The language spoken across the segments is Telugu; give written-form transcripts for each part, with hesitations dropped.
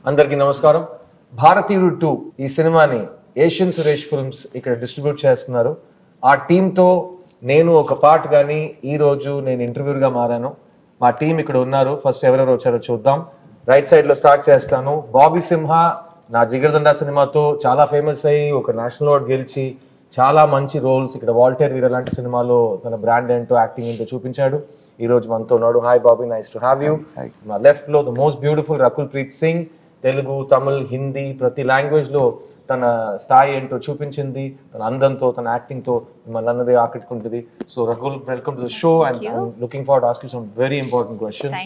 అందరికీ నమస్కారం. భారతీయుడు 2 ఈ సినిమాని ఏషియన్ సురేష్ ఫిల్మ్స్ ఇక్కడ డిస్ట్రిబ్యూట్ చేస్తున్నారు. ఆ టీంతో నేను ఒక పార్ట్ కానీ ఈరోజు నేను ఇంటర్వ్యూగా మారాను. మా టీం ఇక్కడ ఉన్నారు. ఫస్ట్ ఎవరెవరు వచ్చారో చూద్దాం. రైట్ సైడ్లో స్టార్ట్ చేస్తాను. బాబీ సింహ నా జిగర్దండా సినిమాతో చాలా ఫేమస్ అయ్యి ఒక నేషనల్ అవార్డ్ గెలిచి చాలా మంచి రోల్స్ ఇక్కడ వాల్టర్ వీర లాంటి సినిమాలో తన బ్రాండ్ ఏంటో యాక్టింగ్ ఏంటో చూపించాడు. ఈ రోజు మనతో ఉన్నాడు. Hi Bobby, nice to have you. నా లెఫ్ట్ లో the most beautiful Rakul Preet Singh. Telugu, Tamil, Hindi ప్రతి లాంగ్వేజ్ లో తన స్థాయి ఏంటో చూపించింది. తన అందంతో, తన యాక్టింగ్ తో మిమ్మల్ని అన్నది ఆకట్టుకుంటుంది. So Rakul, welcome to the show and I'm looking forward to ask you some very important questions.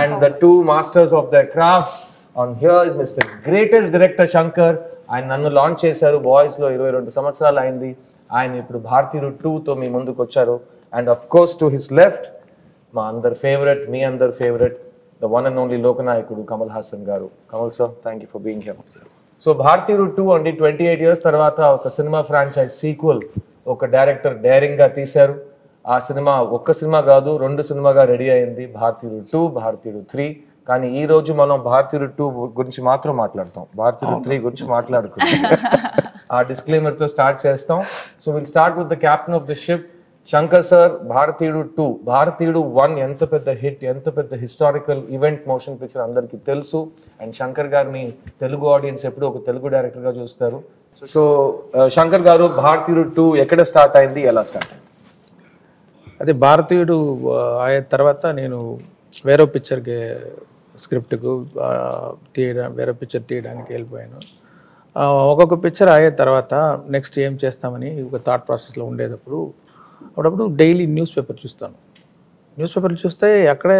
And the two masters of the craft on here is mister greatest director Shankar. ఆయన నన్ను లాంచ్ చేశారు బాయ్స్ లో 22 సంవత్సరాలు అయింది. ఆయన ఇప్పుడు భారతీయుడు 2 తో మీ ముందుకు వచ్చారు. And of course to his left మా అందరి ఫేవరెట్, మీ అందరి favourite, the one and only లోకనాయకుడు Kamal Haasan garu. Kamal sir, thank you for being here. So Bharateeyudu 2 అండి 28 years తర్వాత ఒక సినిమా ఫ్రాంచైజ్ సీక్వెల్ ఒక డైరెక్టర్ డైరింగ్ గా తీశారు. ఆ సినిమా ఒక్క సినిమా కాదు, 2 సినిమాగా రెడీ అయింది. భారతీయుడు 2, భారతీయుడు 3. కానీ ఈ రోజు మనం భారతీయుడు 2 గురించి మాత్రం మాట్లాడతాం, భారతీయుడు 3 గురించి మాట్లాడుకుంటాం. ఆ డిస్క్లైమర్ తో స్టార్ట్ చేస్తాం. So will start with the captain of the ship Shankar sir. భారతీయుడు 2, భారతీయుడు 1 ఎంత పెద్ద హిట్, ఎంత పెద్ద హిస్టారికల్ ఈవెంట్ మోషన్ పిక్చర్ అందరికీ తెలుసు. అండ్ శంకర్ గారిని తెలుగు ఆడియన్స్ ఎప్పుడు ఒక తెలుగు డైరెక్టర్ గా చూస్తారు. సో శంకర్ గారు, భారతీయుడు 2 ఎక్కడ స్టార్ట్ అయింది, ఎలా స్టార్ట్ అయింది? అదే భారతీయుడు అయిన తర్వాత నేను వేరే పిక్చర్కి స్క్రిప్ట్కు వేరే పిక్చర్ తీయడానికి వెళ్ళిపోయాను. ఒక్కొక్క పిక్చర్ అయిన తర్వాత నెక్స్ట్ ఏం చేస్తామని ఒక థాట్ ప్రాసెస్లో ఉండేటప్పుడు అప్పుడప్పుడు డైలీ న్యూస్ పేపర్ చూస్తాను. న్యూస్ పేపర్లు చూస్తే అక్కడే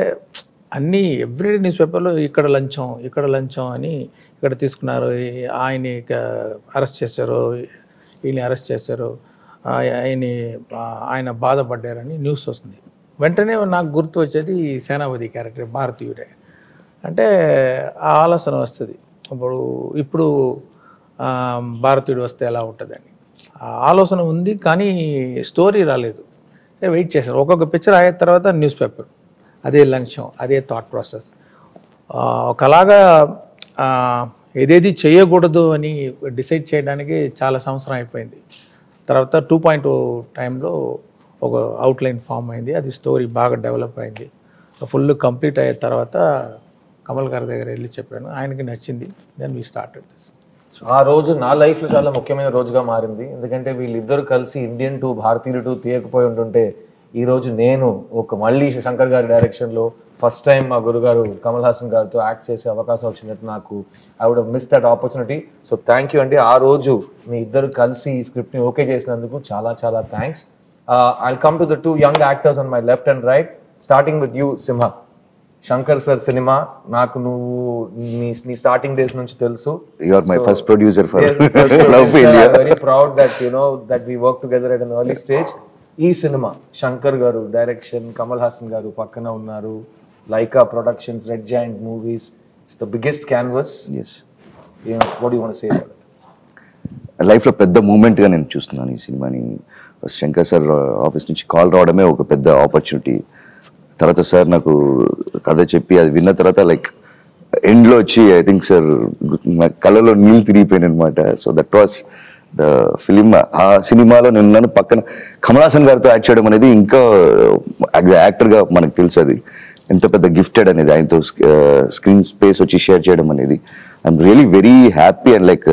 అన్నీ ఎవ్రీడే న్యూస్ పేపర్లో ఇక్కడ లంచం అని ఇక్కడ తీసుకున్నారు, ఆయన్ని అరెస్ట్ చేశారు, ఈయన్ని అరెస్ట్ చేశారు, ఆయన బాధపడ్డారని న్యూస్ వస్తుంది. వెంటనే నాకు గుర్తు వచ్చేది సేనాపతి క్యారెక్టర్ భారతీయుడే. అంటే ఆ ఆలోచన వస్తుంది, ఇప్పుడు భారతీయుడు వస్తే ఎలా ఉంటుందని ఆలోచన ఉంది. కానీ స్టోరీ రాలేదు. వెయిట్ చేశాను. ఒక్కొక్క పిక్చర్ అయిన తర్వాత న్యూస్ పేపర్, అదే లంచం, అదే థాట్ ప్రాసెస్. ఒకలాగా ఏదేది చేయకూడదు అని డిసైడ్ చేయడానికి చాలా సంవత్సరం అయిపోయింది. తర్వాత 2.0 టైంలో ఒక అవుట్లైన్ ఫామ్ అయింది. అది స్టోరీ బాగా డెవలప్ అయింది. ఫుల్ కంప్లీట్ అయిన తర్వాత కమల్ గారి దగ్గర వెళ్ళి చెప్పాను, ఆయనకి నచ్చింది. Then we started this. ఆ రోజు నా లైఫ్లో చాలా ముఖ్యమైన రోజుగా మారింది. ఎందుకంటే వీళ్ళిద్దరు కలిసి ఇండియన్ 2, భారతీయుడు 2 తీయకపోయి ఉంటుంటే ఈరోజు నేను మళ్ళీ శంకర్ గారి డైరెక్షన్లో ఫస్ట్ టైం మా గురుగారు కమల్ హాసన్ గారితో యాక్ట్ చేసే అవకాశం వచ్చినట్టు నాకు I would miss that opportunity. So thank you అండి. ఆ రోజు మీ ఇద్దరు కలిసి ఈ స్క్రిప్ట్ని ఓకే చేసినందుకు చాలా చాలా thanks. I'll come to the 2 young actors on my left and right, starting with you, Simha. Shankar sir cinema నాకు నువ్వు నీ స్టార్టింగ్ డేస్ నుంచి తెలుసు. You are my first producer for Love for India. I'm very proud that you know that we worked together at an early stage. ఈ సినిమా శంకర్ గారు డైరెక్షన్, కమల్ హాసన్ గారు పక్కన ఉన్నారు, Lyca productions, red giant movies. It's the biggest canvas. yes what do you want to say about it? Life లో పెద్ద మూమెంట్ గా నేను చూస్తున్నాను ఈ సినిమాని. శంకర్ సార్ ఆఫీస్ నుంచి కాల్ రావడమే ఒక పెద్ద ఆపర్చునిటీ. తర్వాత సార్ నాకు కథ చెప్పి అది విన్న తర్వాత లైక్ ఎండ్లో వచ్చి ఐ థింక్ సార్ నా కళ్ళలో నీళ్ళు తిరిగిపోయాను అనమాట. So that was the film. ఆ సినిమాలో నేను పక్కన కమల్ హాసన్ గారితో యాక్ట్ చేయడం అనేది ఇంకా యాక్టర్గా మనకు తెలుసు అది ఎంత పెద్ద గిఫ్టెడ్ అనేది. ఆయనతో స్క్రీన్ స్పేస్ వచ్చి షేర్ చేయడం అనేది I'm really very happy and like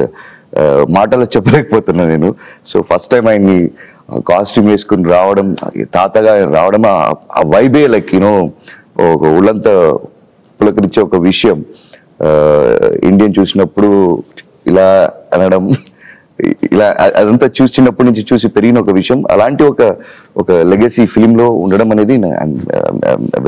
మాటలో చెప్పలేకపోతున్నాను నేను. సో ఫస్ట్ టైం ఆయన్ని కాస్ట్యూమ్ వేసుకుని రావడం, తాతగా రావడం, ఆ వైబే లైక్ యూనో ఒక ఒళ్ళంతా పులకరించే ఒక విషయం. ఇండియన్ చూసినప్పుడు ఇలా అనడం, ఇలా అదంతా చిన్నప్పటి నుంచి చూసి పెరిగిన ఒక విషయం. అలాంటి ఒక లెగసీ ఫిలింలో ఉండడం అనేది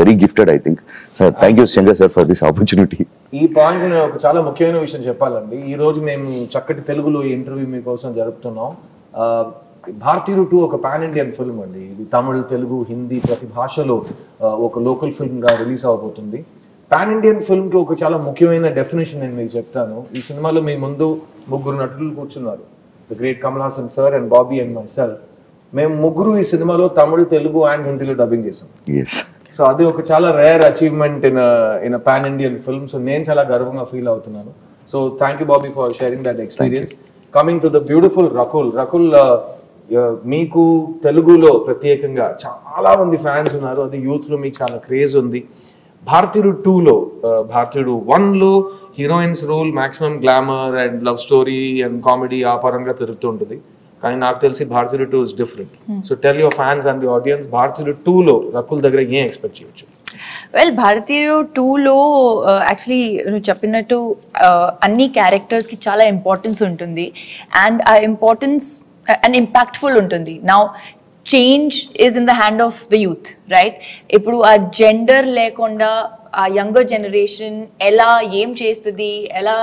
very gifted I think. Sir thank you Shankar sir for this opportunity. ఈ పాయింట్ నేను ఒక చాలా ముఖ్యమైన విషయం చెప్పాలండి. ఈ రోజు మేము చక్కటి తెలుగులో ఇంటర్వ్యూ మీకోసం జరుపుతున్నాం. భారతీయుడు 2 ఒక పాన్ ఇండియన్ ఫిల్మ్ అండి. ఇది తమిళ్, తెలుగు, హిందీ ప్రతి భాషలో ఒక లోకల్ ఫిల్మ్ గా రిలీజ్ అవబోతుంది. పాన్ ఇండియన్ ఫిల్మ్ కి ఒక చాలా ముఖ్యమైన డెఫినేషన్ నేను మీకు చెప్తాను. ఈ సినిమాలో మీ ముందు 3 నటులు కూర్చున్నారు, the great Kamal Haasan sir and Bobby and my self. మేము 3 ఈ సినిమాలో తమిళ్, తెలుగు అండ్ హిందీలో డబ్బింగ్ చేసాం. సో అది ఒక చాలా rare achievement in pan Indian film. So నేను చాలా గర్వంగా ఫీల్ అవుతున్నాను. So thank you Bobby for sharing that experience. Coming to the beautiful Rakul, మీకు తెలుగులో ప్రత్యేకంగా చాలా మంది ఫ్యాన్స్ ఉన్నారు, అది యూత్ లో మీకు చాలా క్రేజ్ ఉంది. భారతీయుడు 2లో భారతీయుడు 1లో heroines role maximum glamour and love story and comedy ఆ పరంగా తిరుగుతుంటుంది. కానీ నాకు తెలిసి Bharateeyudu 2 is different. So tell your fans and the audience, Bharateeyudu 2లో రకుల్ దగ్గర ఏం ఎక్స్పెక్ట్ చేయొచ్చు? వెల్, భారతీయుడు 2లో యాక్చువల్లీ నువ్వు చెప్పినట్టు అన్ని క్యారెక్టర్స్కి చాలా ఇంపార్టెన్స్ ఉంటుంది అండ్ ఆ ఇంపార్టెన్స్ అండ్ ఇంపాక్ట్ఫుల్ ఉంటుంది. Now change is in the hand of the youth, right? ఇప్పుడు ఆ జెండర్ లేకుండా ఆ యంగర్ జనరేషన్ ఎలా ఏం చేస్తుంది, ఎలా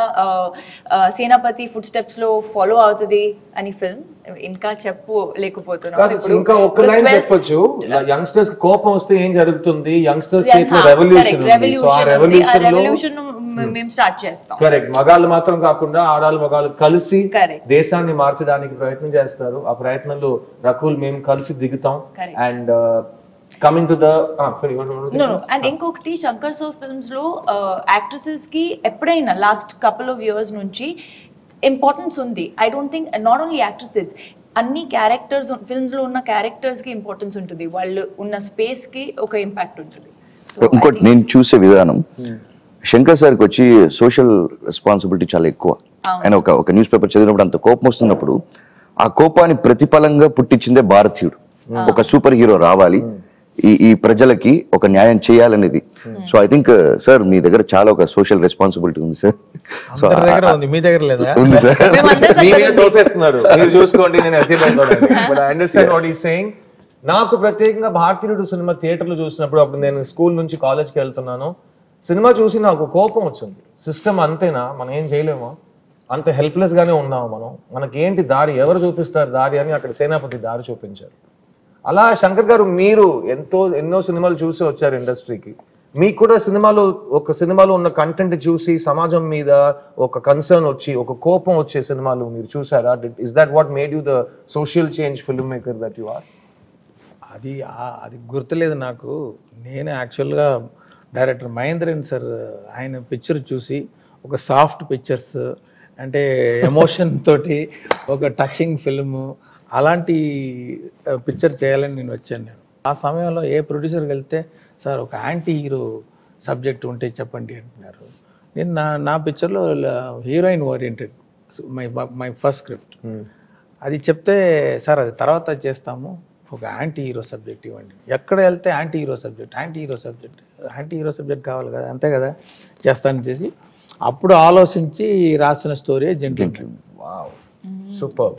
సేనాపతి ఫుడ్ స్టెప్స్ లో ఫాలో అవుతుంది అని ఫిల్మ్ ఇంకా చెప్పలేకపోతున్నాను. ఇంకా ఒక్క లైన్ చెప్పొచ్చు, యంగ్స్టర్స్ కోపం వస్తే ఏం జరుగుతుంది, యంగ్స్టర్స్ చేసిన రెవల్యూషన్ మేము స్టార్ట్ చేస్తాం. కరెక్ట్. మగాళ్ళు మాత్రం కాకుండా ఆడాళ్ళు మగాళ్ళు కలిసి దేశాన్ని మార్చడానికి ప్రయత్నం చేస్తారు. ఆ ప్రయత్నంలో రకుల్ మేము కలిసి దిగుతాం. And coming to the and ఇంకొకటి శంకర్ సార్ ఫిల్మ్స్ లో యాక్ట్రెసెస్ కి ఎప్పుడైనా లాస్ట్ కపుల్ ఆఫ్ ఇయర్స్ నుంచి ఇంపార్టెన్స్ ఉంది. I don't think not only actresses, అన్ని క్యారెక్టర్స్ ఫిల్మ్స్ లో ఉన్న క్యారెక్టర్స్ కి ఇంపార్టెన్స్ ఉంటుంది, వాళ్ళు ఉన్న స్పేస్ కి ఒక ఇంపాక్ట్ ఉంటుంది. ఇంకోటి నేను చూసే విధానం, శంకర్ సార్కి వచ్చి సోషల్ రెస్పాన్సిబిలిటీ చాలా ఎక్కువ. ఆయన ఒక న్యూస్ పేపర్ చదివినప్పుడు అంత కోపం వస్తున్నప్పుడు ఆ కోపాన్ని ప్రతిఫలంగా పుట్టించిందే భారతీయుడు. ఒక సూపర్ హీరో రావాలి, ఈ ప్రజలకి ఒక న్యాయం చేయాలనేది. సో ఐ థింక్ సార్ మీ దగ్గర చాలా ఒక సోషల్ రెస్పాన్సిబిలిటీ ఉంది సార్. సో మీ దగ్గర లేదా? ఉంది సార్. మీరు చూసుకోండి. నేను అండర్స్టాండ్ వాట్ ఈస్ సేయింగ్. నాకు ప్రత్యేకంగా భారతీయుడు సినిమా థియేటర్లో చూసినప్పుడు, అప్పుడు నేను స్కూల్ నుంచి కాలేజ్కి వెళ్తున్నాను, సినిమా చూసి నాకు కోపం వచ్చింది. సిస్టమ్ అంతేనా, మనం ఏం చేయలేమా, అంత హెల్ప్లెస్ గానే ఉన్నాము మనం, మనకేంటి దారి, ఎవరు చూపిస్తారు దారి అని అక్కడ సేనాపతి దారి చూపించారు. అలా శంకర్ గారు మీరు ఎన్నో సినిమాలు చూసి వచ్చారు ఇండస్ట్రీకి. మీకు కూడా సినిమాలో ఉన్న కంటెంట్ చూసి సమాజం మీద ఒక కన్సర్న్ వచ్చి ఒక కోపం వచ్చే సినిమాలు మీరు చూసారా? Is that what made you the social change film maker that you are? అది గుర్తులేదు నాకు. నేను యాక్చువల్గా డైరెక్టర్ మహేంద్రన్ సార్ ఆయన పిక్చర్ చూసి ఒక సాఫ్ట్ పిక్చర్స్ అంటే ఎమోషన్ తోటి ఒక టచింగ్ ఫిల్మ్ అలాంటి పిక్చర్ చేయాలని నేను వచ్చాను. ఆ సమయంలో ఏ ప్రొడ్యూసర్కి వెళ్తే సార్ ఒక యాంటీ హీరో సబ్జెక్ట్ ఉంటే చెప్పండి అంటున్నారు. నేను నా పిక్చర్లో heroine oriented my first script. అది చెప్తే సార్ అది తర్వాత చేస్తాము, ఒక యాంటీ హీరో సబ్జెక్ట్ ఇవ్వండి. ఎక్కడ వెళ్తే యాంటీ హీరో సబ్జెక్ట్ కావాలి కదా, అంతే కదా చేస్తానని చేసి అప్పుడు ఆలోచించి రాసిన story gentleman. Wow, super.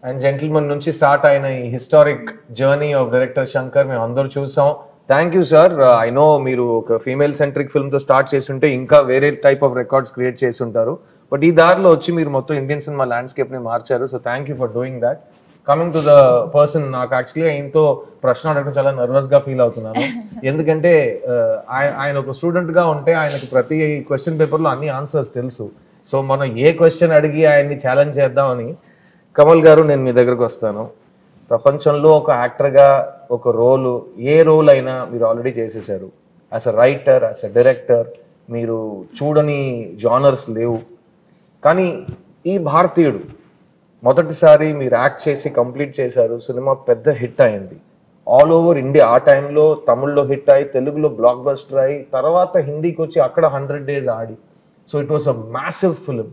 And gentleman నుంచి స్టార్ట్ అయిన ఈ historic journey of director Shankar మేము అందరూ చూసాం. Thank you sir. I know మీరు ఒక ఫీమేల్ సెంట్రిక్ ఫిల్మ్తో స్టార్ట్ చేస్తుంటే ఇంకా వేరే టైప్ ఆఫ్ రికార్డ్స్ క్రియేట్ చేసి ఉంటారు, బట్ ఈ దారిలో వచ్చి మీరు మొత్తం ఇండియన్ సినిమా ల్యాండ్స్కేప్ని మార్చారు. So thank you for doing that. Coming to the person, నాకు యాక్చువల్లీ ఆయనతో ప్రశ్న అడగడం చాలా నర్వస్గా ఫీల్ అవుతున్నాను. ఎందుకంటే ఆయన ఒక స్టూడెంట్గా ఉంటే ఆయనకు ప్రతి క్వశ్చన్ పేపర్లో అన్ని ఆన్సర్స్ తెలుసు. సో మనం ఏ క్వశ్చన్ అడిగి ఆయన్ని ఛాలెంజ్ చేద్దామని, కమల్ గారు నేను మీ దగ్గరకు వస్తాను. ప్రపంచంలో ఒక యాక్టర్గా ఒక ఏ రోల్ అయినా మీరు ఆల్రెడీ చేసేసారు. As a writer, as a director మీరు చూడని జానర్స్ లేవు. కానీ ఈ భారతీయుడు మొదటిసారి మీరు యాక్ట్ చేసి కంప్లీట్ చేశారు, సినిమా పెద్ద హిట్ అయింది ఆల్ ఓవర్ ఇండియా. ఆ టైంలో తమిళ్లో హిట్ అయ్యి, తెలుగులో బ్లాక్ బస్టర్ అయ్యి, తర్వాత హిందీకి వచ్చి అక్కడ 100 days Audi. So it was a massive film.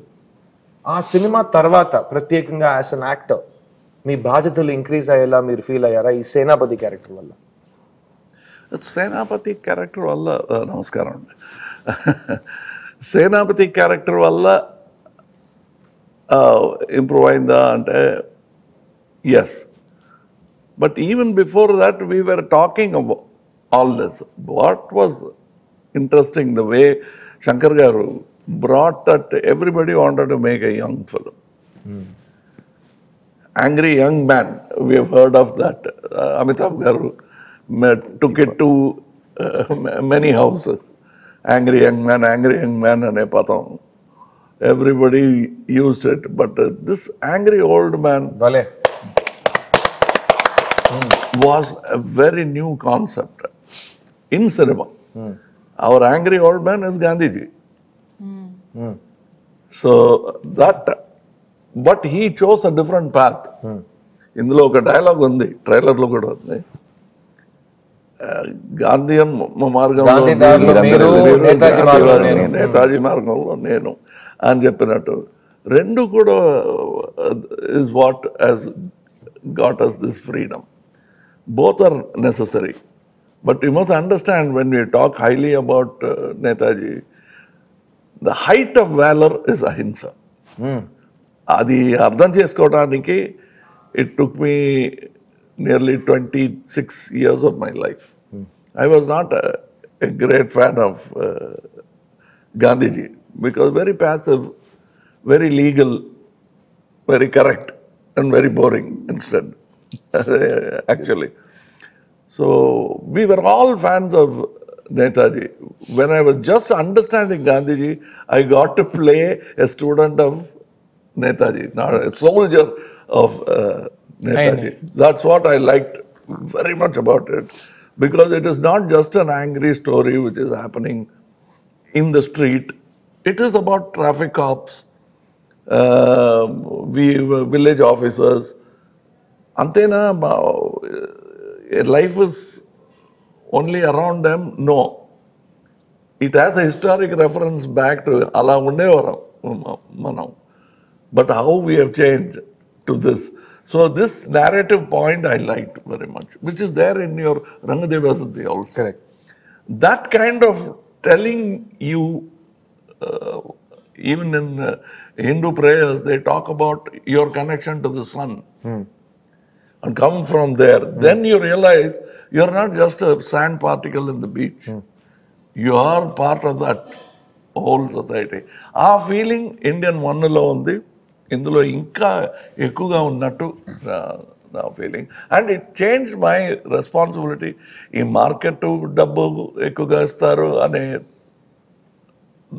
ఆ సినిమా తర్వాత ప్రత్యేకంగా యాజ్ అన్ యాక్టర్ మీ బాధ్యతలు ఇంక్రీజ్ అయ్యేలా మీరు ఫీల్ అయ్యారా ఈ సేనాపతి క్యారెక్టర్ వల్ల? సేనాపతి క్యారెక్టర్ వల్ల నమస్కారం అండి. సేనాపతి క్యారెక్టర్ వల్ల ఇంప్రూవ్ అయిందా అంటే yes, but even before that we were talking about all this. What was interesting the way Shankar garu brought that everybody wanted to make a young film. Angry Young Man, we have heard of that. Amitabh garu took it to many houses. Angry Young Man ane padam. Everybody used it, but this angry old man was a very new concept in cinema. Our angry old man is Gandhiji. So that but he chose a different path. ఇందులో ఒక డైలాగ్ ఉంది, ట్రైలర్లో కూడా ఉంది. గాంధీయన్ మార్గంలో గాంధీ దారిలో మీరు, నేతాజీ మార్గంలో నేను. నేతాజీ మార్గంలో నేను అని చెప్పినట్టు రెండు కూడా is what has got us this freedom. Both are necessary. But you must understand, when we talk highly about Netaji, the height of valor is ahimsa. అది అర్థం చేసుకోవడానికి it took me nearly 26 years of my life. I was not a great fan of Gandhiji, because very passive, very legal, very correct, and very boring instead, actually. So we were all fans of Netaji. When I was just understanding Gandhiji, I got to play a student of Netaji, not a soldier of Netaji. That's what I liked very much about it, because it is not just an angry story which is happening in the street. It is about traffic cops, village officers. Antena, life is only around them? No. It has a historic reference back to Ala Undevaram Manam. But how we have changed to this. So this narrative point I liked very much, which is there in your Rangadevasati also. Correct. That kind of telling you, even in Hindu prayers, they talk about your connection to the sun. And come from there. Then you realize you're not just a sand particle in the beach. You are part of that whole society. ఆ ఫీలింగ్ ఇండియన్ వన్లో ఉంది, ఇందులో ఇంకా ఎక్కువగా ఉన్నట్టు నా feeling. And it change my responsibility. ఈ మార్కెట్ డబ్బు ఎక్కువగా ఇస్తారు అనే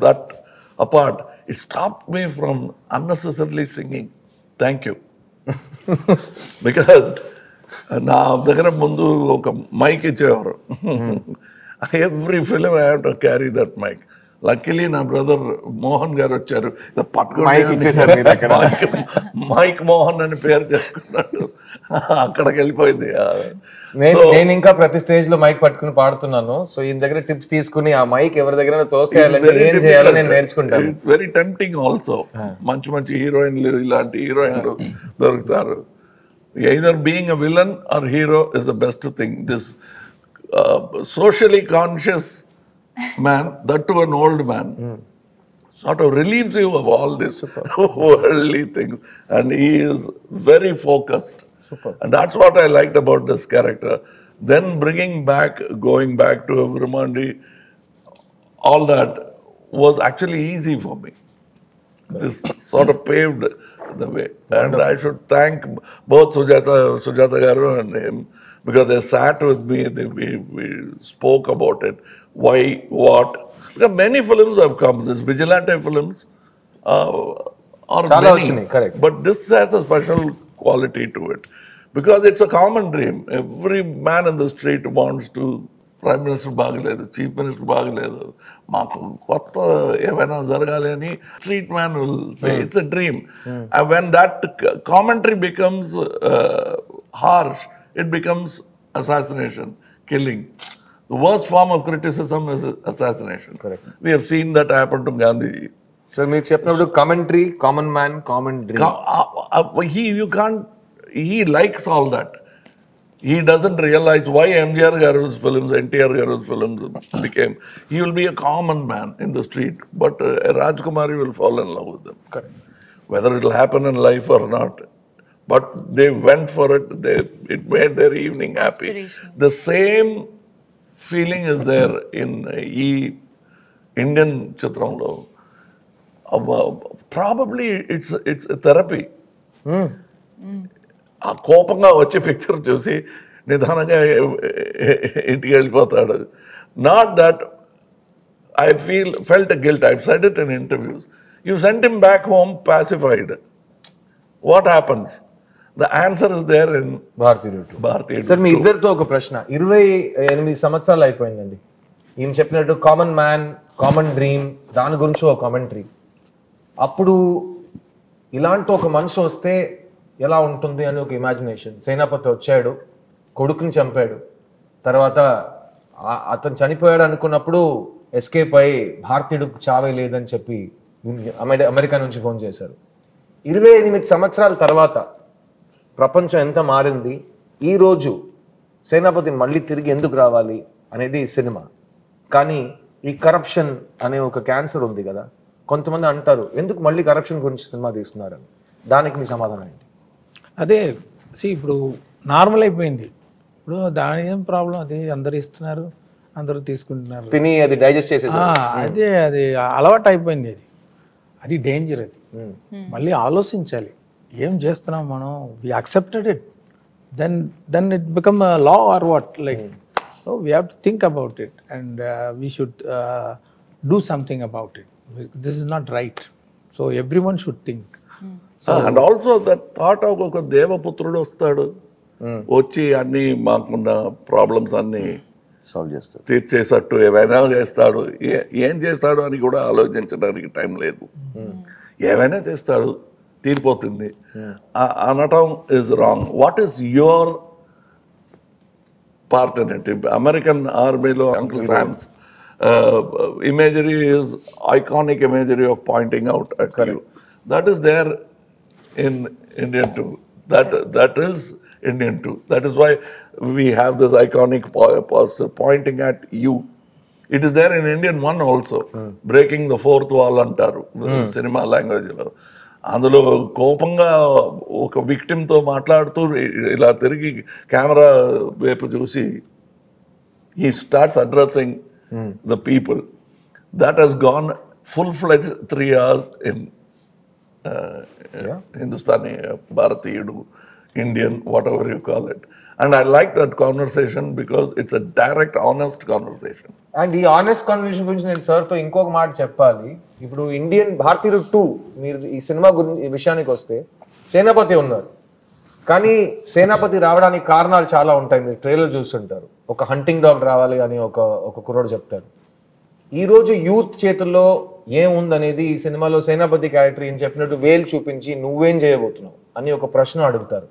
that apart, it stop me from unnecessarily singing. Thank you. Because నా దగ్గర ముందు ఒక మైక్ ఇచ్చేవారు. Every film I have to carry that mic. Luckily నా బ్రదర్ మోహన్ గారు వచ్చారు, మైక్ మోహన్ అని పేరు చెప్పుకున్నాడు, అక్కడికి వెళ్ళిపోయింది. నేను ఇంకా ప్రతి స్టేజ్ లో మైక్ పట్టుకుని పాడుతున్నాను. సో ఈయన దగ్గర టిప్స్ తీసుకుని ఆ మైక్ ఎవరి దగ్గర తోసేయాలంటే ఏం చేయాలో నేను నేర్చుకుంటాను. It's very tempting also. మంచి మంచి హీరోయిన్లు, ఇలాంటి హీరోయిన్లు దొరుకుతారు. Either being a villain or hero is the best thing. This socially conscious man, that to an old man, sort of relieves you of all this worldly things, and he is very focused. And that's what I liked about this character. Then going back to Viramandi, all that was actually easy for me. This sort of paved the way. And I should thank both Sujata Garu and him, because they sat with me, we spoke about it, why, what. Because many films have come, these vigilante films are many, correct. but this has a special quality to it, because it's a common dream. Every man in the street wants to, Prime Minister బాగలేదు, Chief Minister బాగలేదు, మాకు కొత్త ఏమైనా జరగాలి అని street man will say, it's a dream. And when that commentary becomes harsh, it becomes assassination, killing. The worst form of criticism is assassination. Correct. We have seen that happen to Gandhi. So మీరు చెప్పినప్పుడు commentary, common man, common dream, he likes all that. He doesn't realize why MGR Garu's films, NTR Garu's films became. He will be a common man in the street, but Rajkumari will fall in love with them. Correct. Whether it will happen in life or not. But they went for it. It made their evening happy. The same feeling is there in Indian Chitramlo. Probably it's a therapy. ఆ కోపంగా వచ్చే పిక్చర్ చూసి నిదానంగా ఇంటికి వెళ్ళిపోతాడు. Not that I felt a guilt. I've said it in interviews. You sent him back home pacified. What happens? The answer is there in భారతీయుడు. సార్ మీ ఇద్దరితో ఒక ప్రశ్న. 28 సంవత్సరాలు అయిపోయిందండి. ఈయన చెప్పినట్టు కామన్ మ్యాన్, కామన్ డ్రీమ్, దాని గురించి ఒక కామెంటరీ. అప్పుడు ఇలాంటి ఒక మనిషి వస్తే ఎలా ఉంటుంది అని ఒక ఇమాజినేషన్. సేనాపతి వచ్చాడు, కొడుకుని చంపాడు, తర్వాత అతను చనిపోయాడు అనుకున్నప్పుడు ఎస్కేప్ అయ్యి భారతీయుడికి చావే లేదని చెప్పి అమెరికా నుంచి ఫోన్ చేశారు. 28 సంవత్సరాల తర్వాత ప్రపంచం ఎంత మారింది, ఈరోజు సేనాపతి మళ్ళీ తిరిగి ఎందుకు రావాలి అనేది సినిమా. కానీ ఈ కరప్షన్ అనే ఒక క్యాన్సర్ ఉంది కదా, కొంతమంది అంటారు ఎందుకు మళ్ళీ కరప్షన్ గురించి సినిమా తీస్తున్నారని. దానికి మీ సమాధానం ఏంటి? అదే ఇప్పుడు నార్మల్ అయిపోయింది. ఇప్పుడు దాని ఏం ప్రాబ్లం, అది అందరు ఇస్తున్నారు, అందరూ తీసుకుంటున్నారు, తిని అది డైజెస్ట్ చేసేసారు. అదే అది అలవాటు అయిపోయింది. అది డేంజర్. అది మళ్ళీ ఆలోచించాలి, ఏం చేస్తున్నాం మనం. We accepted it, then it become law or what, like so we have to think about it and we should do something about it. This is not right, so everyone should think. And also that thought of ఒక దేవపుత్రుడు వస్తాడు, వచ్చి అన్ని మాకున్న ప్రాబ్లమ్స్ అన్ని సాల్వ్ చేస్తారు, తీర్చేసట్టు ఏమైనా చేస్తాడు. ఏం చేస్తాడు అని కూడా ఆలోచించడానికి టైం లేదు. ఏమైనా చేస్తాడు, తీరిపోతుంది అనటం is wrong. What is your part in it? American ఆర్మీలో uncle శామ్స్ imagery is iconic imagery of pointing out at you. That is there in Indian too. That is Indian too. That is why we have this iconic poster pointing at you. It is there in Indian one also. Breaking the fourth wall antaru cinema language lo. అందులో కోపంగా ఒక విక్టిమ్తో మాట్లాడుతూ ఇలా తిరిగి కెమెరా వైపు చూసి he starts addressing the people. That has gone full-fledged 3 hours in Hindustani, Bharatiyudu, Indian, whatever you call it. And I like that conversation because it's a direct, honest conversation. And ఈ ఆనెస్ట్ కన్వర్సేషన్ గురించి నేను సార్తో ఇంకొక మాట చెప్పాలి. ఇప్పుడు ఇండియన్ భారతీయుడు 2 మీరు ఈ సినిమా గురించి విషయానికి వస్తే సేనాపతి ఉన్నారు, కానీ సేనాపతి రావడానికి కారణాలు చాలా ఉంటాయి. మీరు ట్రైలర్ చూస్తుంటారు, ఒక హంటింగ్ డాగ్ రావాలి అని ఒక కుర్రోడు చెప్తారు. ఈరోజు యూత్ చేతుల్లో ఏముందనేది ఈ సినిమాలో సేనాపతి క్యారెక్టర్ ఏం చెప్పినట్టు వేలు చూపించి నువ్వేం చేయబోతున్నావు అని ఒక ప్రశ్న అడుగుతారు.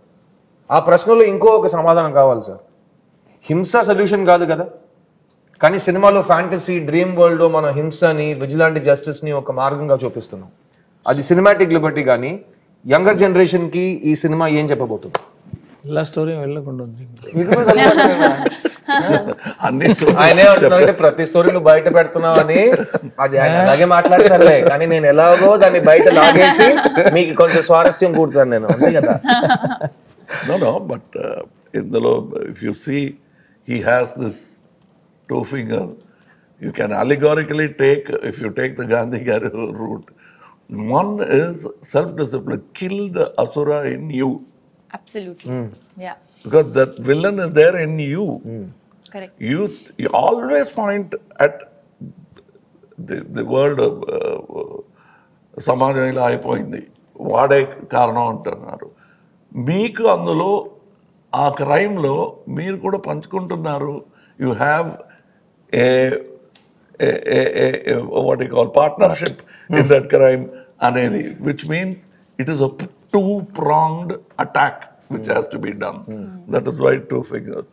ఆ ప్రశ్నలో ఒక సమాధానం కావాలి సార్. హింస సొల్యూషన్ కాదు కదా, కానీ సినిమాలో ఫ్యాంటసీ డ్రీమ్ వరల్డ్లో మనం హింసని, విజిలాంటి జస్టిస్ని ఒక మార్గంగా చూపిస్తున్నాం. అది సినిమాటిక్ లిబర్టీ. కానీ యంగర్ జనరేషన్కి ఈ సినిమా ఏం చెప్పబోతుంది? ఇలా స్టోరీ వెళ్ళకుండా ఉంది. ఆయనే అంటున్నారంటే ప్రతి స్టోరీ నువ్వు బయట పెడుతున్నావు అని. అది ఆయన అలాగే మాట్లాడతారులే, కానీ నేను ఎలాగో దాన్ని బయట లాగేసి మీకు కొంచెం స్వారస్యం కూడతాను నేను, అంతే కదా. No, but ఇందులో if you see, he has this 2 finger. You can allegorically take, if you take the Gandhi route, one is self-discipline. Kill the asura in you. Absolutely. Yeah. Because that villain is there in you. Correct. You always point at the world of సమాజం ఇలా అయిపోయింది, వాడే కారణం అంటున్నారు. మీకు అందులో ఆ క్రైమ్లో మీరు కూడా పంచుకుంటున్నారు. You have what you call partnership in that crime అనేది, which means it is a 2-pronged attack which has to be done. That is why 2 fingers.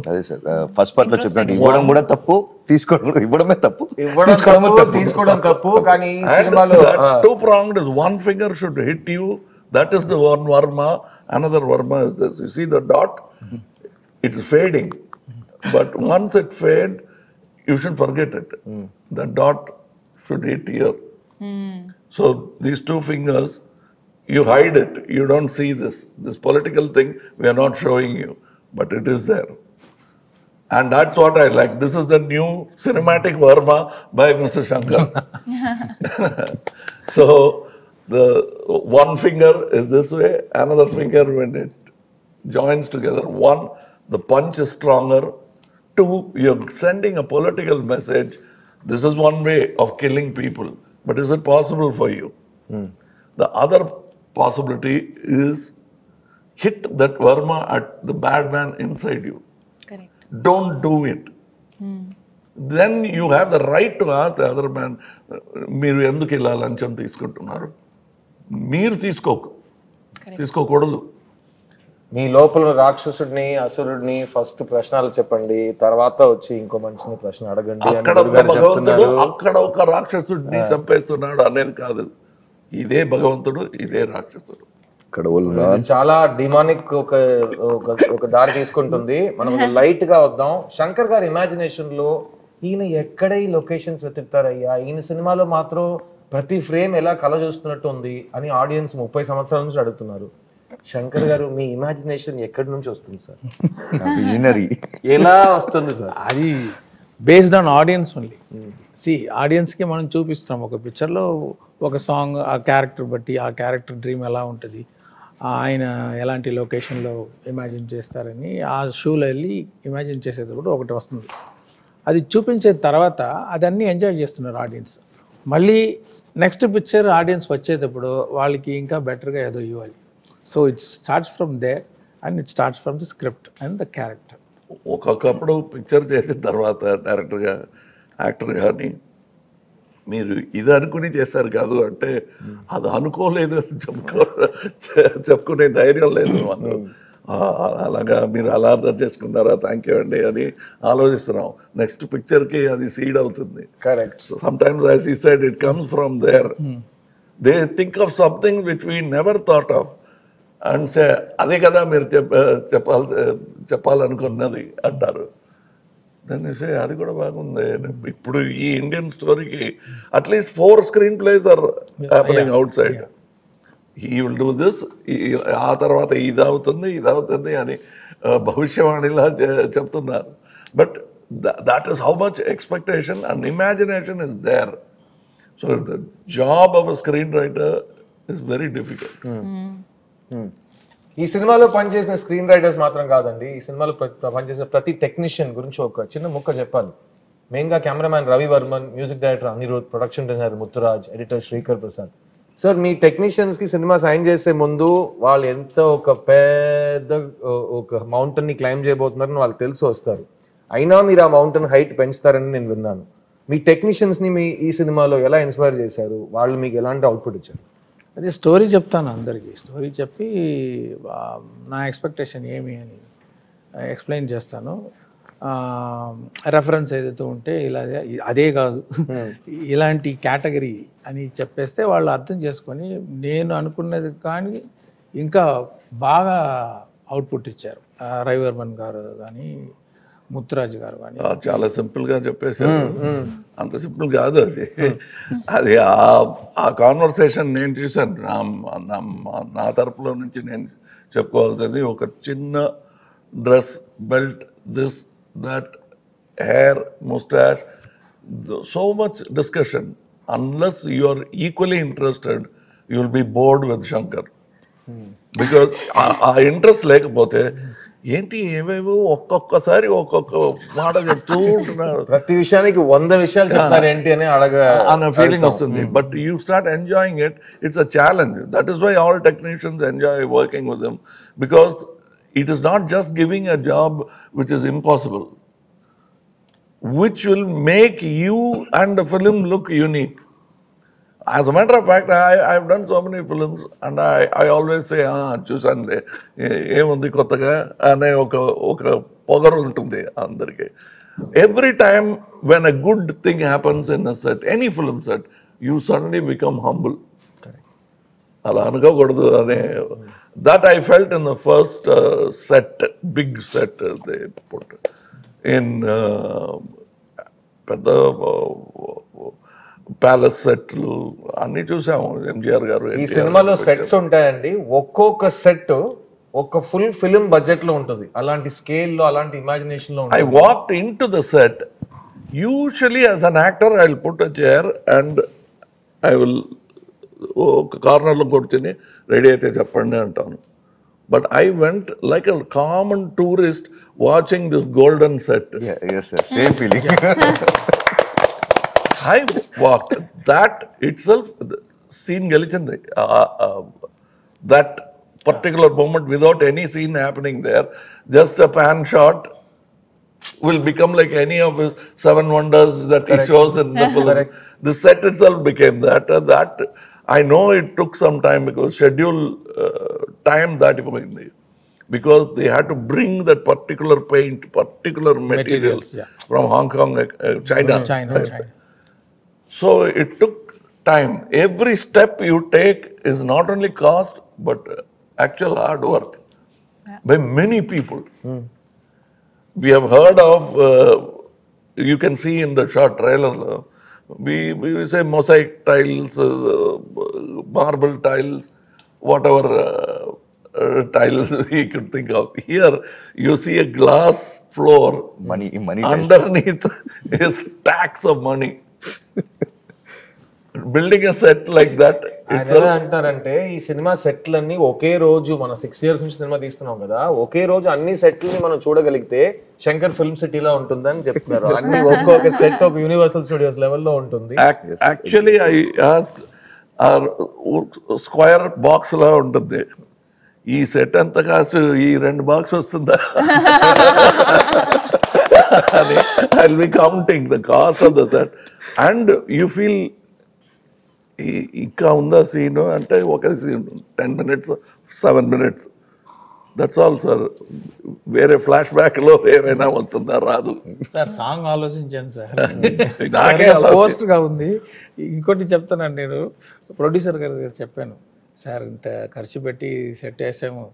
అదే సార్ ఫస్ట్ పార్ట్ లో చెప్పినట్టు ఇవ్వడం కూడా తప్పు, ఇవ్వడమే తప్పు, తీసుకోవడం తప్పు. కానీ And that 2-pronged is 1 finger should hit you. That is the one varma. Another varma is this. You see the dot? It is fading. But once it fades, you should forget it. The dot should hit here. So these 2 fingers, you hide it. You don't see this. This political thing, we are not showing you. But it is there. And that's what I like. This is the new cinematic Varma by Mr. Shankar. So the 1 finger is this way, another finger when it joins together. 1, the punch is stronger. 2, you're sending a political message. This is one way of killing people. But is it possible for you? The other possibility is hit that Varma at the bad man inside you. Correct. Don't do it. then you have the right to ask the other man, మీరు ఎందుకు ఇలా లంచం తీసుకుంటున్నారు, మీరు తీసుకోకూడదు. మీ లోపల రాక్షసుడిని అసురుడిని ఫస్ట్ ప్రశ్నలు చెప్పండి, తర్వాత వచ్చి ఇంకో మనిషిని ప్రశ్న అడగండి అని అక్కడ ఒక భగవంతుడు అక్కడ ఒక రాక్షసుడిని చంపేస్తున్నాడు అనేది కాదు. ఇదే భగవంతుడు, ఇదే రాక్షసుడు. ఇక్కడ చాలా డిమానిక్ ఒక దారి తీసుకుంటుంది. మనం లైట్ గా వద్దాం. శంకర్ గారి ఇమాజినేషన్ లో ఈయన ఎక్కడ ఈ లొకేషన్స్ వెతుకుతారయ్యా, ఈయన సినిమాలో మాత్రం ప్రతి ఫ్రేమ్ ఎలా కళ చూస్తున్నట్టు ఉంది అని ఆడియన్స్ 30 సంవత్సరాల నుంచి అడుగుతున్నారు. శంకర్ గారు మీ ఇమాజినేషన్ ఎక్కడి నుంచి వస్తుంది సార్? విజనరీ ఎలా వస్తుంది సార్? అది బేస్డ్ ఆన్ ఆడియన్స్ ఓన్లీ. ఆడియన్స్కి మనం చూపిస్తాం ఒక పిక్చర్లో ఒక సాంగ్, ఆ క్యారెక్టర్ బట్టి ఆ క్యారెక్టర్ డ్రీమ్ ఎలా ఉంటుంది, ఆయన ఎలాంటి లొకేషన్లో ఇమాజిన్ చేస్తారని ఆ షూలో వెళ్ళి ఇమాజిన్ చేసేటప్పుడు ఒకటి వస్తుంది. అది చూపించిన తర్వాత అదన్నీ ఎంజాయ్ చేస్తున్నారు ఆడియన్స్. మళ్ళీ నెక్స్ట్ పిక్చర్ ఆడియన్స్ వచ్చేటప్పుడు వాళ్ళకి ఇంకా బెటర్గా ఏదో ఇవ్వాలి. So it starts from there and it starts from the script and the character. ఒక్కొక్కప్పుడు పిక్చర్ చేసిన తర్వాత డైరెక్టర్గా యాక్టర్ కానీ మీరు ఇది అనుకుని చేస్తారు కాదు అంటే అది అనుకోలేదు అని చెప్పుకునే ధైర్యం లేదు మాకు. అలాగా మీరు అలా అర్థం చేసుకున్నారా, థ్యాంక్ యూ అండి అని ఆలోచిస్తున్నాం. నెక్స్ట్ పిక్చర్కి అది సీడ్ అవుతుంది. Correct. Sometimes as he said it comes from there. They think of something which we never thought of and say అదే కదా మీరు చెప్పాలనుకున్నది అంటారు. దాన్ని సే అది కూడా బాగుంది. ఇప్పుడు ఈ ఇండియన్ స్టోరీకి at least 4 screenplays are happening outside. He will do this, ఆ తర్వాత ఇది అవుతుంది అని భవిష్యవాణిలా చెప్తున్నారు. But that is how much expectation and imagination is there. So the job of a screenwriter is very difficult. ఈ సినిమాలో పనిచేసిన స్క్రీన్ రైటర్స్ మాత్రం కాదండి, ఈ సినిమాలో పనిచేసిన ప్రతి టెక్నీషియన్ గురించి ఒక చిన్న ముక్క చెప్పాలి. మెయిన్గా cameraman Ravi Varman, music director Anirudh, production designer Muthuraj, editor Sreekar Prasad. Sir మీ టెక్నీషియన్స్కి సినిమా సైన్ చేసే ముందు వాళ్ళు ఎంత ఒక పెద్ద ఒక మౌంటైన్ని క్లైమ్ చేయబోతున్నారని వాళ్ళకి తెలిసి వస్తారు. అయినా మీరు ఆ మౌంటైన్ హైట్ పెంచుతారని నేను విన్నాను. మీ టెక్నీషియన్స్ని మీ ఈ సినిమాలో ఎలా ఇన్స్పైర్ చేశారు? వాళ్ళు మీకు ఎలాంటి అవుట్పుట్ ఇచ్చారు? అదే స్టోరీ చెప్తాను అందరికీ. స్టోరీ చెప్పి నా ఎక్స్పెక్టేషన్ ఏమి అని ఎక్స్ప్లెయిన్ చేస్తాను. రెఫరెన్స్ ఏదైతే ఉంటే ఇలా అదే కాదు ఇలాంటి కేటగిరీ అని చెప్పేస్తే వాళ్ళు అర్థం చేసుకొని నేను అనుకున్నది కానీ ఇంకా బాగా అవుట్పుట్ ఇచ్చారు. రవివర్మన్ గారు కానీ ముత్తురాజ్ గారు కానీ. చాలా సింపుల్గా చెప్పేశారు. అంత సింపుల్ కాదు అది. అది ఆ కాన్వర్సేషన్ నేను చూశాను. నా తరపులో నుంచి నేను చెప్పుకోవాల్సింది ఒక చిన్న dress, belt, this that, hair, moustache, so much discussion. Unless you are equally interested you will be bored with Shankar. Because ఆ ఇంట్రెస్ట్ లేకపోతే ఏంటి ఏవేవో ఒక్కొక్కసారి ఒక్కొక్క మాట చెప్తూ ఉంటున్నారు, ప్రతి విషయానికి 100 విషయాలు చెప్తారు ఏంటి అని అన్న ఫీలింగ్ వస్తుంది. But you start enjoying it. It's a challenge. That is why all technicians enjoy working with them, because it is not just giving a job which is impossible, which will make you and the film look unique. As a matter of fact, I've done so many films and I always say, చూసానులే ఏముంది కొత్తగా అనే ఒక పొగరు ఉంటుంది అందరికీ. Every time when a good thing happens in a set, any film set, you suddenly become humble. అలా అనుకోకూడదు అనే that I felt in the first set, big set they put in పెద్ద ప్యాలెస్ సెట్లు అన్ని చూసాము. ఎంజిఆర్ గారు ఈ సినిమాలో సెట్స్ ఉంటాయండి. ఒక్కొక్క సెట్ ఒక ఫుల్ ఫిల్మ్ బడ్జెట్ లో ఉంటుంది. అలాంటి స్కేల్ లో, అలాంటి ఇమాజినేషన్ లో. I walked into the set. Usually as an actor I will put a chair and I will ఒక కార్నర్లో కూర్చొని రెడీ అయితే చెప్పండి అంటాను. But I went like a common tourist watching this golden set. yes, same feeling. I walked. That itself, the scene gelichindi. That particular moment without any scene happening there, just a pan shot will become like any of his 7 wonders that he shows in the film. The set itself became that. That I know it took some time because schedule time that because they had to bring that particular paint, particular materials from Hong Kong, China. So it took time. Every step you take is not only cost but actual hard work by many people. We have heard of, you can see in the short trailer, we say mosaic tiles, marble tiles, whatever tiles we could think of. Here you see a glass floor, money underneath is stacks of money. Building a set like that. ఆయన ఎలా అంటారంటే ఈ సినిమా సెట్లన్నీ ఒకే రోజు మనం 6 years నుంచి సినిమా తీస్తున్నాం కదా, ఒకే రోజు అన్ని సెట్లని మనం చూడగలిగితే శంకర్ ఫిల్మ్ సిటీలో ఉంటుందని చెప్తున్నారు. అన్ని ఒక్కొక్క సెట్ ఒక యూనివర్సల్ స్టూడియోస్ లెవెల్లో ఉంటుంది. Actually I asked square box లా ఉంటుంది. ఈ సెట్ ఎంత కాస్ట్, ఈ 2 బాక్స్ వస్తుందా అని I will be counting the cost of the set and you feel ఇంకా ఉందా సీను అంటే ఒక scene 10 minutes 7 minutes that's all sir. వేరే ఫ్లాష్ బ్యాక్ లో ఏమైనా వస్తుందా రాదు సార్. సాంగ్ ఆలోచించాను సార్, నాకే పోస్ట్ గా ఉంది. ఇంకోటి చెప్తానండి, నేను ప్రొడ్యూసర్ గారు చెప్పాను, సార్ ఇంత ఖర్చు పెట్టి సెట్ వేసాము,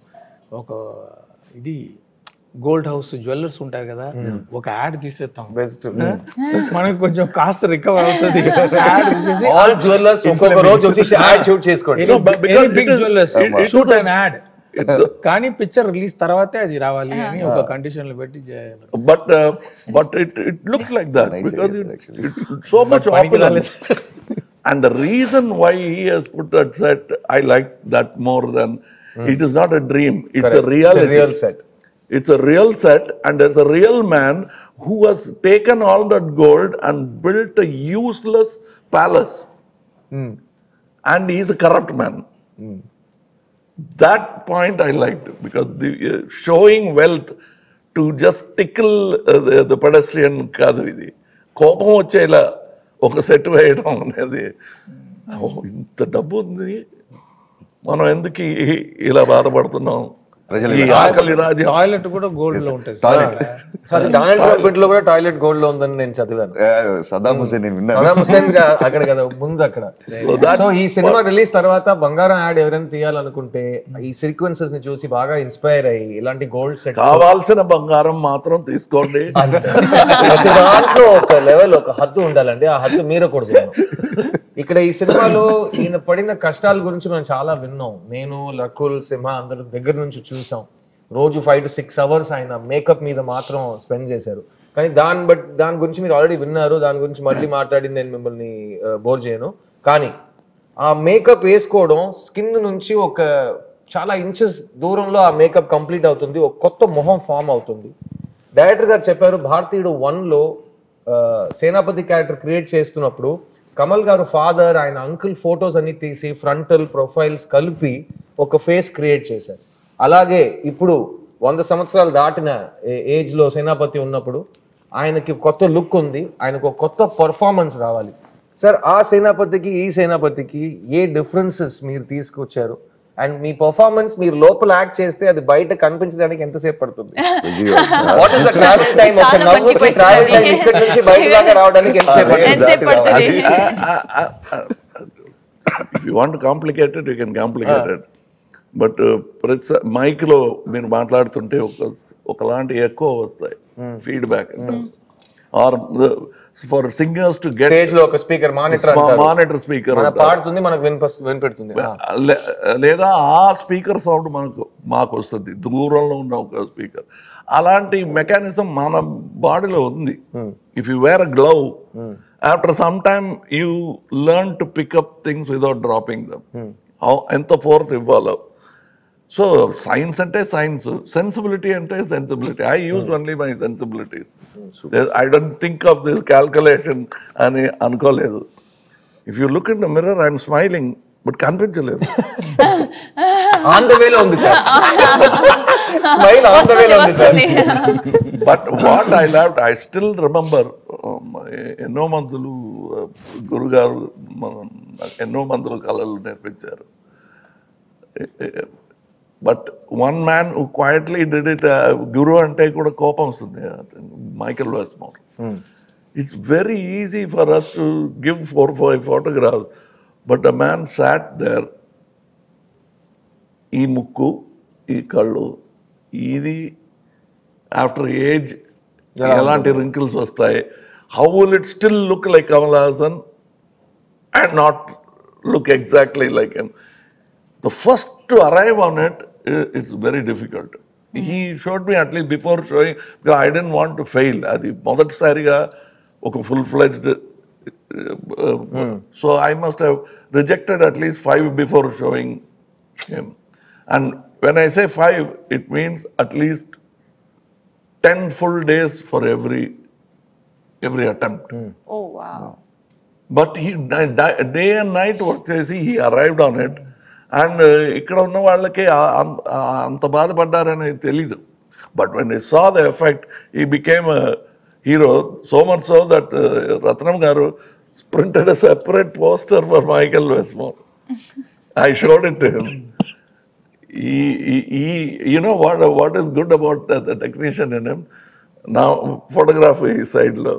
ఒక ఇది గోల్డ్ హౌస్ జ్యువెలర్స్ ఉంటారు కదా, ఒక యాడ్ తీసేస్తాం, బెస్ట్ మనకి కొంచెం కాస్ట్ రికవర్ అవుతుంది. యాడ్ తీసేసి ఆల్ జ్యువెలర్స్ ఒక్కొక్క రోజు వచ్చి యాడ్ షూట్ చేసుకోండి. Big jewellers shoot and ad, కానీ పిక్చర్ రిలీజ్ తర్వాతే అది రావాలి అని ఒక కండిషన్ లో పెట్టి. But it looked like that because it's so much opulence. And the reason why he has put that set, I like that more than it is not a dream. It's a reality. It's a real set. It's a real set, and there's a real man who has taken all that gold and built a useless palace. And he's a corrupt man. That point I liked because the showing wealth to just tickle the pedestrian కాదు ఇది. కోపం వచ్చేలా ఒక సెట్ వేయడం అనేది, ఇంత డబ్బు ఉంది మనం ఎందుకు ఇలా బాధపడుతున్నాం, ఈ ఆకలి రాజ్యం. టాయిలెట్ కూడా గోల్డ్ లో ఉంటుంది. డొనాల్డ్ ట్రంప్ ఇంట్లో కూడా టాయిలెట్ గోల్డ్ లో ఉందని నేను చదివాను. సదాం హుసేన్ నేను విన్నాను. సదాం హుసేన్ అక్కడ కదా ముందు అక్కడ. సో ఈ సినిమా రిలీజ్ తర్వాత బంగారం యాడ్ ఎవరైనా తీయాలనుకుంటే ఈ సీక్వెన్సెస్ ని చూసి బాగా ఇన్స్పైర్ అయ్యి ఇలాంటి గోల్డ్ సెట్ కావాల్సిన బంగారం మాత్రం తీసుకోండి. దాంట్లో ఒక లెవెల్, ఒక హద్దు ఉండాలండి, ఆ హద్దు మీరకూడదు. ఇక్కడ ఈ సినిమాలో ఈయన పడిన కష్టాల గురించి మనం చాలా విన్నాం. నేను, రకుల్, సింహ అందరూ దగ్గర నుంచి చూసాం. రోజు 5 to 6 hours ఆయన మేకప్ మీద మాత్రం స్పెండ్ చేశారు. కానీ దాని గురించి మీరు ఆల్రెడీ విన్నారు, దాని గురించి మళ్ళీ మాట్లాడి నేను మిమ్మల్ని బోర్ చేయను. కానీ ఆ మేకప్ వేసుకోవడం స్కిన్ నుంచి ఒక చాలా ఇంచెస్ దూరంలో ఆ మేకప్ కంప్లీట్ అవుతుంది, ఒక కొత్త మొహం ఫామ్ అవుతుంది. డైరెక్టర్ గారు చెప్పారు, భారతీయుడు 1లో సేనాపతి క్యారెక్టర్ క్రియేట్ చేస్తున్నప్పుడు కమల్ గారు ఫాదర్, ఆయన అంకుల్ ఫొటోస్ అన్ని తీసి ఫ్రంటల్ ప్రొఫైల్స్ కలిపి ఒక ఫేస్ క్రియేట్ చేశారు. అలాగే ఇప్పుడు 100 సంవత్సరాలు దాటిన ఏజ్ లో సేనాపతి ఉన్నప్పుడు ఆయనకి కొత్త లుక్ ఉంది, ఆయనకు ఒక కొత్త పర్ఫార్మెన్స్ రావాలి. సార్, ఆ సేనాపతికి ఈ సేనాపతికి ఏ డిఫరెన్సెస్ మీరు తీసుకొచ్చారు? అండ్ మీ పర్ఫార్మెన్స్ మీరు లోపల యాక్ట్ చేస్తే అది బయట కనిపించడానికి ఎంతసేపు పడుతుంది? What is the travel time? ఒక నవ్వుకి ట్రావెల్ టైం ఇక్కడ నుంచి బయట దాకా రావడానికి ఎంతసేపు పడుతుంది? If you want to complicate it, you can complicate it. But mic లో మీరు మాట్లాడుతుంటే ఒకలాంటి ఎక్కువ వస్తాయి feedback. Or for singers to get stage లో ఒక స్పీకర్ మానిటర్ స్పీకర్ పాడుతుంది, మనకు వినిపెడుతుంది, లేదా ఆ స్పీకర్ సౌండ్ మాకు వస్తుంది దూరంలో ఉన్న ఒక స్పీకర్. అలాంటి మెకానిజం మన బాడీలో ఉంది. If you wear a glove, after some time you learn to pick up things without dropping them. ఎంత ఫోర్స్ ఇవ్వాలో. సో సైన్స్ అంటే సైన్స్, సెన్సిబిలిటీ అంటే sensibility. I use only my sensibilities. I don't think of this calculation అని అనుకోలేదు. If you look in the mirror, I'm smiling. But కనిపించలేదు. ఆన్ ద వేలో ఉంది సార్, స్మైల్ ఆన్ ద వేలో ఉంది సార్. But what I love, I still remember, ఎన్నో మందులు గురుగారు ఎన్నో మందులు కళలు నేర్పించారు. But one man who quietly did it, గురు అంటే కూడా కోపం వస్తుంది, Michael Westmore. It's very easy for us to give 4-5 photographs, but a man sat there, ఈ ముక్కు, ఈ కళ్ళు, ఇది ఆఫ్టర్ ఏజ్ ఎలాంటి రింకిల్స్ వస్తాయి, how will it still look like Kamal Haasan and not look exactly like him. The first to arrive on it is very difficult. He showed me at least before showing, because I didn't want to fail. అది మొదటిసారిగా ఒక full-fledged, so I must have rejected at least 5 before showing him. And when I say 5, it means at least 10 full days for every attempt. Oh, wow. But he day and night work చేసి he arrived on it. And ఇక్కడ ఉన్న వాళ్ళకి అంత బాధపడ్డారని తెలీదు. But when he saw the effect, he became a hero, so much so that Ratnam garu printed a separate poster for Michael Westmore. I showed it to him. He you know what is good about the technician in him? Now photography side lo.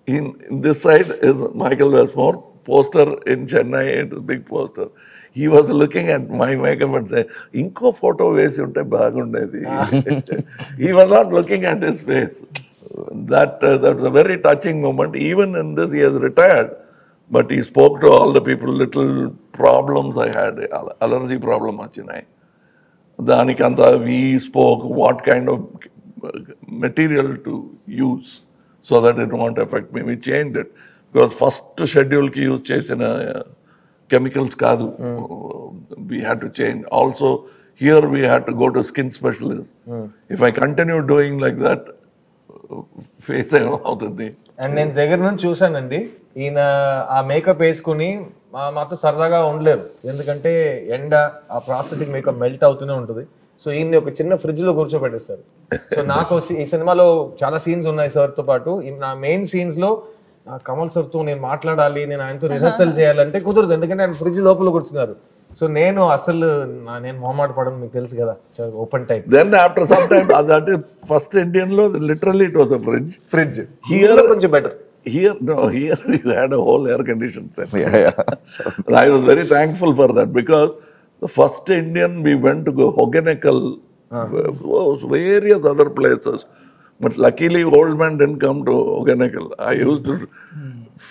In this side is Michael Westmore, poster in Chennai, it is big poster. He was looking at my makeup and saying, "Inko photo vesi unte bagundedi." He was not looking at his face. That was a very touching moment. Even in this, he has retired, but he spoke to all the people. Little problems I had, allergy problem achinai. Danikanta, we spoke what kind of material to use so that it won't affect me. We changed it because first schedule ki use chesina chemicals kaadu. We had to change. Also, here we had to go to skin specialist. If I continue doing like that, face ఏమవుతుంది. అండ్ నేను దగ్గర నుంచి చూసానండి, ఈయన ఆ మేకప్ వేసుకుని మాతో సరదాగా ఉండలేరు, ఎందుకంటే ఎండ ఆ ప్రాస్థెటిక్ మేకప్ మెల్ట్ అవుతూనే ఉంటుంది. సో ఈయన్ని ఒక చిన్న ఫ్రిడ్జ్ లో కూర్చోబెట్టేస్తారు. సో నాకు ఈ సినిమాలో చాలా సీన్స్ ఉన్నాయి సార్తో పాటు. నా మెయిన్ సీన్స్ లో కమల్ సార్తో నేను మాట్లాడాలి, నేను ఆయనతో రిహర్సల్ చేయాలంటే కుదరదు, ఎందుకంటే ఆయన ఫ్రిడ్జ్ లోపల కూర్చున్నారు. సో నేను అసలు నేను మొహమాట పడను, మీకు తెలుసు కదా, open type. Then after some time that is first Indian లో literally it was a fridge. Here కొంచెం better. Here we had a whole air conditioned set. I was very thankful for that, because the first Indian we went to go Hogeneckal, various other places, but luckily old man didn't come to Hogeneckal. I used to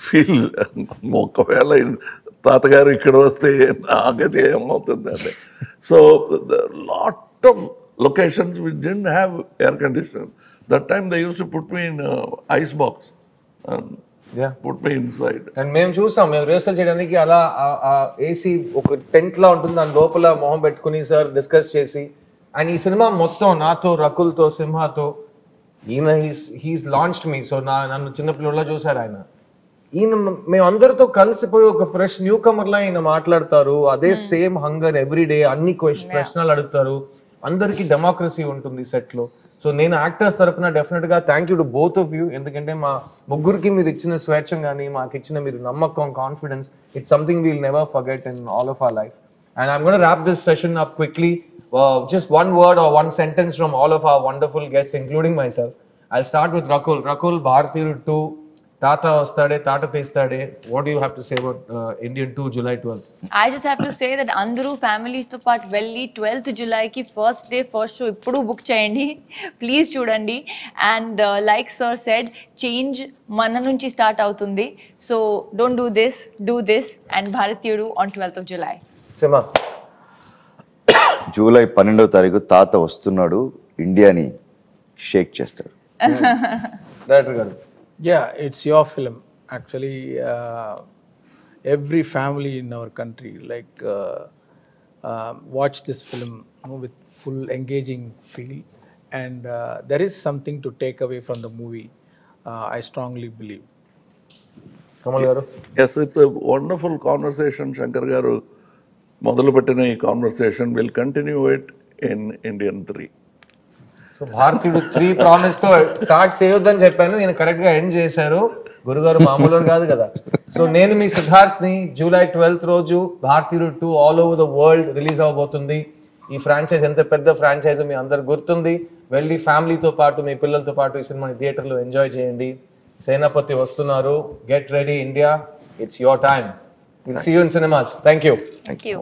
feel ఒకవేళ తాతగారు ఇక్కడ వస్తే నాకైతే ఏమవుతుందండి. So lot of locations we didn't have air conditioner. That time they use to put me in ice box, put me inside. అండ్ మేము చూసాం, మేము రిహర్సల్ చేయడానికి అలా ఏసీ ఒక టెంట్ లా ఉంటుంది, దాని లోపల మొహం పెట్టుకుని సార్ డిస్కస్ చేసి. అండ్ ఈ సినిమా మొత్తం నాతో, రకుల్తో, సింహాతో, ఈయన హీస్ లాంచ్డ్ మీ. సో నన్ను చిన్నపిల్లలా చూసారు ఆయన. ఈయన మేమందరితో కలిసిపోయి ఒక ఫ్రెష్ న్యూ కమర్ లా ఈయన మాట్లాడతారు. అదే సేమ్ హంగర్ ఎవ్రీడే, అన్ని ప్రశ్నలు అడుగుతారు. అందరికి డెమోక్రసీ ఉంటుంది సెట్ లో. సో నేను యాక్టర్స్ తరపున డెఫినెట్ గా thank you to both of you, ఎందుకంటే మా ముగ్గురికి మీరు ఇచ్చిన స్వేచ్ఛం కానీ, మాకు ఇచ్చిన మీరు నమ్మకం, confidence, it's something we'll never forget in all of our life. And I'm gonna wrap this session up quickly. Just one word or one sentence from all of our wonderful guests, including myself. I'll start with Rakul. Rakul, Bharatiyaru 2, Tata Ostade, Tata Teestade. What do you have to say about Indian 2, July 12th? I just have to say that Andru families to part velli 12th July ki first day first show ippudu book cheyandi, please chudandi. And like sir said, change mana nunchi start avutundi, so don't do this and Bharatiyaru on 12th of July. Sima. July 12వ తారీఖు తాత వస్తున్నాడు, ఇండియాని షేక్ చేస్తాడు. Director garu. Yeah, it's your film. Actually, every family in our country watch this film with full engaging feel, and there is something to take away from the movie. I strongly believe. Kamal గారు. Yes, it's a wonderful conversation. Shankar గారు మొదలుపెట్టిన ఈ conversation will continue it in Indian 3. So Bharateeyudu 3 promise తో స్టార్ట్ చేయొద్దని చెప్పాను, నేను కరెక్ట్ గా ఎండ్ చేశారు. గురుగారు మామూలు కాదు కదా. సో నేను మీ సిద్ధార్థ్ ని జూలై 12th రోజు Bharateeyudu 2 all over the world release అవబోతుంది. ఈ ఫ్రాంచైజ్ ఎంత పెద్ద ఫ్రాంచైజ్ మీ అందరు గుర్తుంది. వెళ్ళి ఫ్యామిలీతో పాటు మీ పిల్లలతో పాటు ఈ సినిమాని థియేటర్లో ఎంజాయ్ చేయండి. సేనాపతి వస్తున్నారు. Get ready India, it's your time. Will see you in cinemas. Thank you. Thank you.